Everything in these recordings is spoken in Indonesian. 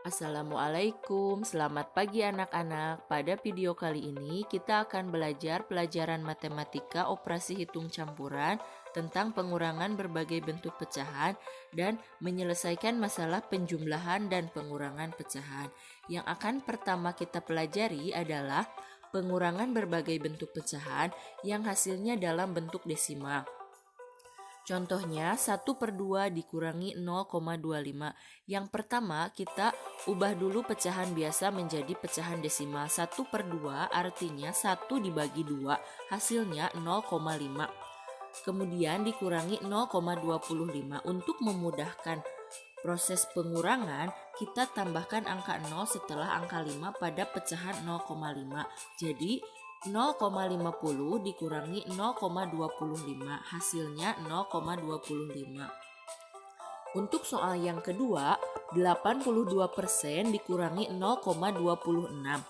Assalamualaikum, selamat pagi anak-anak. Pada video kali ini kita akan belajar pelajaran matematika operasi hitung campuran tentang pengurangan berbagai bentuk pecahan dan menyelesaikan masalah penjumlahan dan pengurangan pecahan. Yang akan pertama kita pelajari adalah pengurangan berbagai bentuk pecahan yang hasilnya dalam bentuk desimal. Contohnya 1/2 dikurangi 0,25. Yang pertama kita ubah dulu pecahan biasa menjadi pecahan desimal. 1/2 artinya 1 dibagi 2 hasilnya 0,5. Kemudian dikurangi 0,25. Untuk memudahkan proses pengurangan, kita tambahkan angka 0 setelah angka 5 pada pecahan 0,5. Jadi 0,50 dikurangi 0,25 hasilnya 0,25. Untuk soal yang kedua, 82% dikurangi 0,26.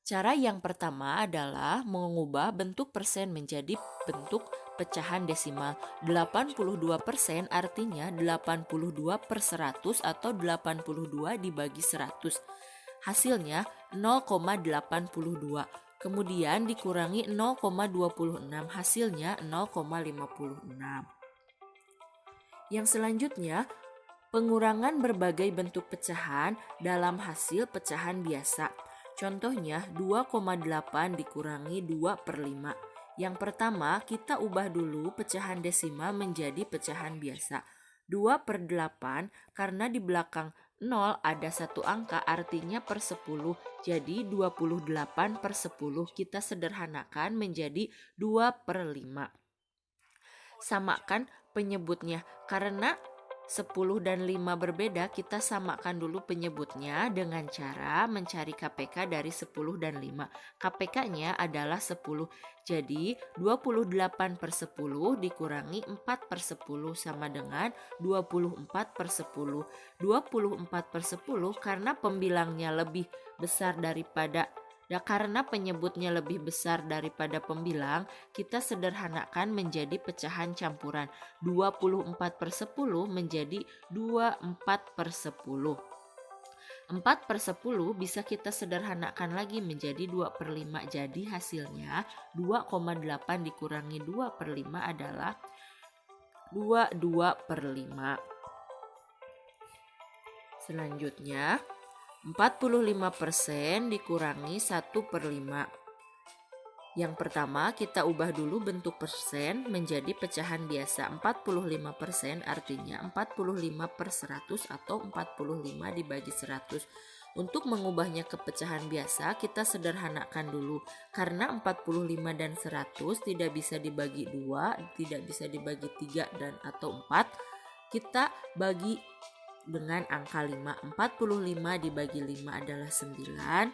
Cara yang pertama adalah mengubah bentuk persen menjadi bentuk pecahan desimal. 82% artinya 82/100 atau 82 dibagi 100. Hasilnya 0,82. Kemudian dikurangi 0,26 hasilnya 0,56. Yang selanjutnya, pengurangan berbagai bentuk pecahan dalam hasil pecahan biasa. Contohnya 2,8 dikurangi 2/5. Yang pertama kita ubah dulu pecahan desimal menjadi pecahan biasa. 2/8 karena di belakang 0 ada satu angka artinya per 10. Jadi 28/10 kita sederhanakan menjadi 2/5. Samakan penyebutnya. Karena 10 dan 5 berbeda, kita samakan dulu penyebutnya dengan cara mencari KPK dari 10 dan 5. KPK-nya adalah 10. Jadi 28/10 dikurangi 4/10 sama dengan 24/10. 24/10 karena pembilangnya lebih besar daripada karena penyebutnya lebih besar daripada pembilang, kita sederhanakan menjadi pecahan campuran. 24/10 menjadi 24/10. 4/10 bisa kita sederhanakan lagi menjadi 2/5. Jadi hasilnya 2,8 dikurangi 2/5 adalah 22/5. Selanjutnya 45% dikurangi 1/5. Yang pertama kita ubah dulu bentuk persen menjadi pecahan biasa. 45% artinya 45/100 atau 45 dibagi 100. Untuk mengubahnya ke pecahan biasa kita sederhanakan dulu. Karena 45 dan 100 tidak bisa dibagi 2, tidak bisa dibagi 3 dan atau 4, kita bagi dengan angka 5. 45 dibagi 5 adalah 9.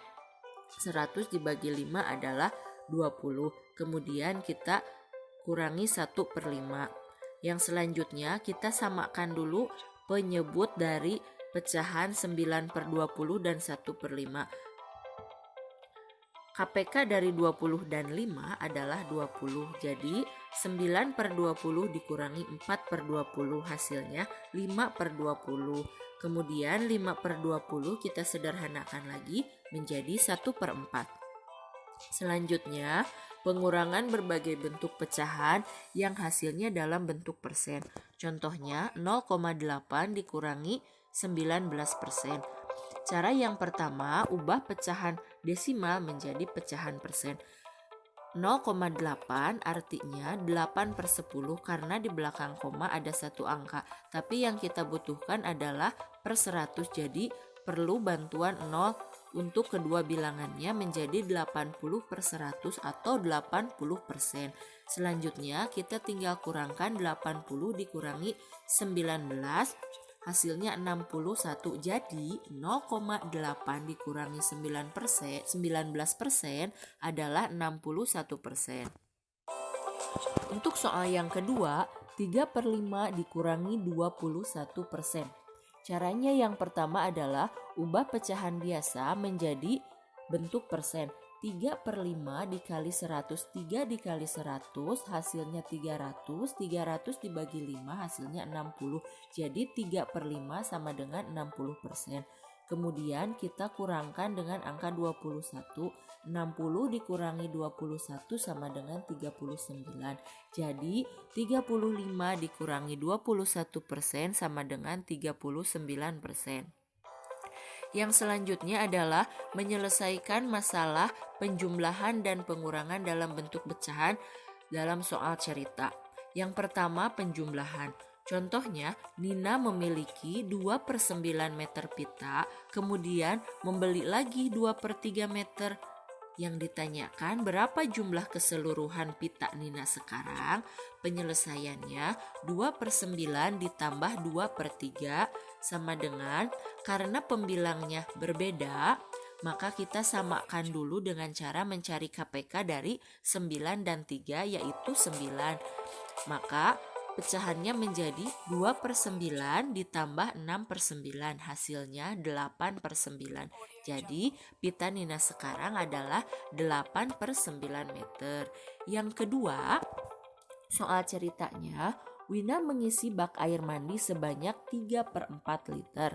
100 dibagi 5 adalah 20. Kemudian kita kurangi 1/5. Yang selanjutnya kita samakan dulu penyebut dari pecahan 9/20 dan 1/5. KPK dari 20 dan 5 adalah 20. Jadi 9/20 dikurangi 4/20 hasilnya 5/20. Kemudian 5/20 kita sederhanakan lagi menjadi 1/4. Selanjutnya pengurangan berbagai bentuk pecahan yang hasilnya dalam bentuk persen. Contohnya 0,8 dikurangi 19%. Cara yang pertama, ubah pecahan desimal menjadi pecahan persen. 0,8 artinya 8/10 karena di belakang koma ada satu angka. Tapi yang kita butuhkan adalah per 100. Jadi perlu bantuan 0 untuk kedua bilangannya menjadi 80/100 atau 80%. Selanjutnya kita tinggal kurangkan 80 dikurangi 19. Hasilnya 61. Jadi 0,8 dikurangi 19% adalah 61%. Untuk soal yang kedua, 3/5 dikurangi 21%. Caranya yang pertama adalah ubah pecahan biasa menjadi bentuk persen. 3/5 dikali 100, 3 dikali 100 hasilnya 300, 300 dibagi 5 hasilnya 60. Jadi 3/5 sama dengan 60%. Kemudian kita kurangkan dengan angka 21. 60 dikurangi 21 sama dengan 39. Jadi 35 dikurangi 21% sama dengan 39%. Yang selanjutnya adalah menyelesaikan masalah penjumlahan dan pengurangan dalam bentuk pecahan dalam soal cerita. Yang pertama, penjumlahan. Contohnya, Nina memiliki 2/9 meter pita, kemudian membeli lagi 2/3 meter. Yang ditanyakan berapa jumlah keseluruhan pita Nina sekarang? Penyelesaiannya 2/9 ditambah 2/3 sama dengan, karena pembilangnya berbeda, maka kita samakan dulu dengan cara mencari KPK dari 9 dan 3 yaitu 9. Maka pecahannya menjadi 2/9 ditambah 6/9, hasilnya 8/9. Jadi pita Nina sekarang adalah 8/9 meter. Yang kedua, soal ceritanya, Wina mengisi bak air mandi sebanyak 3/4 liter.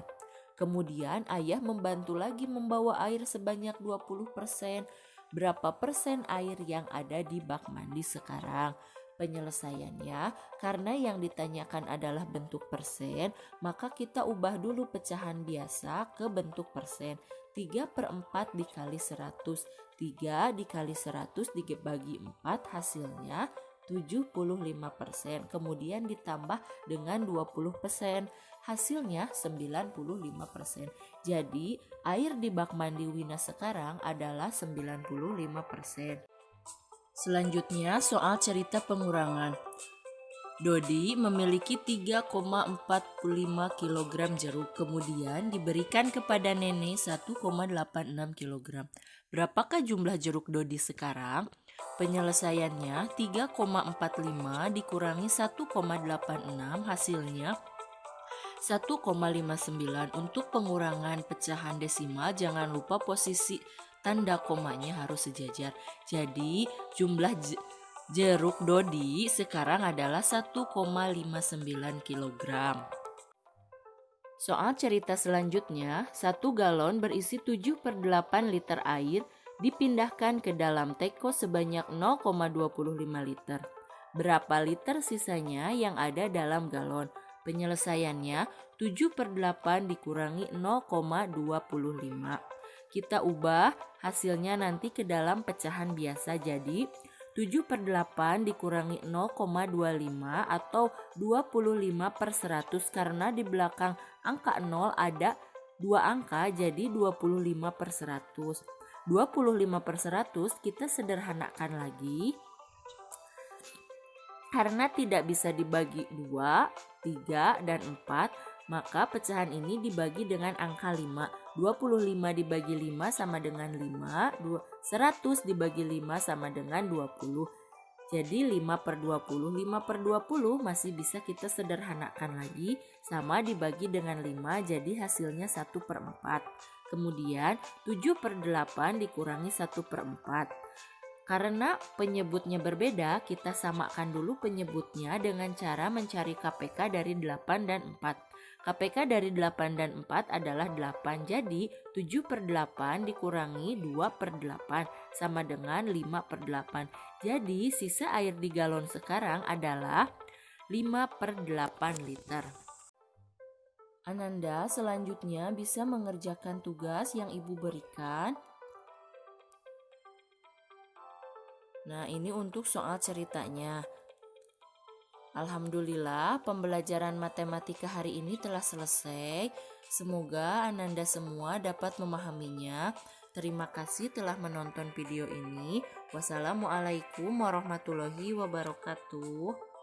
Kemudian ayah membantu lagi membawa air sebanyak 20%. Berapa persen air yang ada di bak mandi sekarang? Penyelesaiannya, karena yang ditanyakan adalah bentuk persen, maka kita ubah dulu pecahan biasa ke bentuk persen. 3/4 dikali 100. 3 dikali 100 dibagi 4, hasilnya 75%. Kemudian ditambah dengan 20%, hasilnya 95%. Jadi air di bak mandi Wina sekarang adalah 95%. Selanjutnya soal cerita pengurangan. Dodi memiliki 3,45 kg jeruk, kemudian diberikan kepada nenek 1,86 kg. Berapakah jumlah jeruk Dodi sekarang? Penyelesaiannya 3,45 dikurangi 1,86, hasilnya 1,59. Untuk pengurangan pecahan desimal jangan lupa posisi tanda komanya harus sejajar. Jadi jumlah jeruk Dodi sekarang adalah 1,59 kg. Soal cerita selanjutnya, 1 galon berisi 7/8 liter air dipindahkan ke dalam teko sebanyak 0,25 liter. Berapa liter sisanya yang ada dalam galon? Penyelesaiannya 7/8 dikurangi 0,25. Kita ubah hasilnya nanti ke dalam pecahan biasa, jadi 7/8 dikurangi 0,25 atau 25/100, karena di belakang angka 0 ada 2 angka, jadi 25/100. 25/100 kita sederhanakan lagi. Karena tidak bisa dibagi 2, 3, dan 4, maka pecahan ini dibagi dengan angka 5. 25 dibagi 5 sama dengan 5, 100 dibagi 5 sama dengan 20. Jadi 5/20, 5/20 masih bisa kita sederhanakan lagi, sama dibagi dengan 5, jadi hasilnya 1/4. Kemudian 7/8 dikurangi 1/4. Karena penyebutnya berbeda, kita samakan dulu penyebutnya dengan cara mencari KPK dari 8 dan 4. KPK dari 8 dan 4 adalah 8, jadi 7/8 dikurangi 2/8 sama dengan 5/8. Jadi sisa air di galon sekarang adalah 5/8 liter. Ananda selanjutnya bisa mengerjakan tugas yang ibu berikan. Nah, ini untuk soal ceritanya. Alhamdulillah, pembelajaran matematika hari ini telah selesai. Semoga Ananda semua dapat memahaminya. Terima kasih telah menonton video ini. Wassalamualaikum warahmatullahi wabarakatuh.